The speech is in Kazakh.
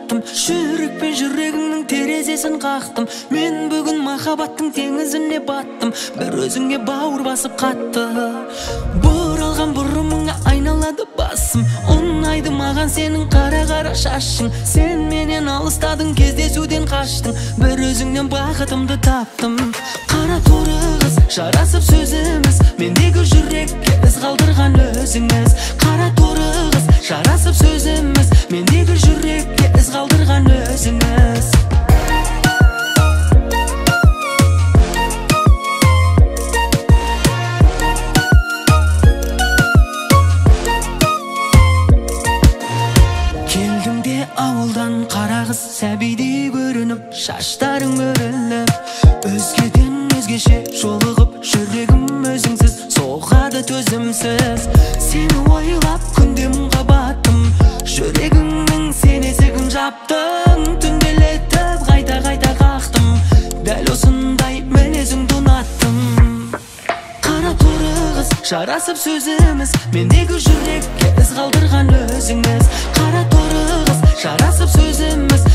таптым, жүрекпен жүрегіңнің терезесін қақтым. Мен бүгін махаббаттың теңізіне баттым, бір өзіңе бауыр басып қатты. Бұралған бұрымыңа айналады басым, ұнайды маған сенің қара шашың. Сен менен алыстадың, кездесуден қаштың, бір өзіңнен бақытымды таптым. Қара торы қыз, жарасып сөзіміз, мендегі жүрекке із қалдырған өзіңіз. Қара торы қыз, жарасып сөзіміз, мендегі жүрекке із қалдырған өзіңіз. Келдің де ауылдан қара қыз, сәбидей көрініп, шаштарың өріліп, өзгеден өзгеше жолығып, жүрегім өзіңсіз соғады төзімсіз. Сені ойлап күндем қабаттым, жүрегіңнің сен есігін жаптың. Түнделетіп қайта қақтым, дәл осындай мінезіңді ұнаттым. Қара торы қыз, жарасып сөзіміз, мендегі жүрекке із қалдырған өзіңіз. Қара торы қыз, жарасып сөзіміз,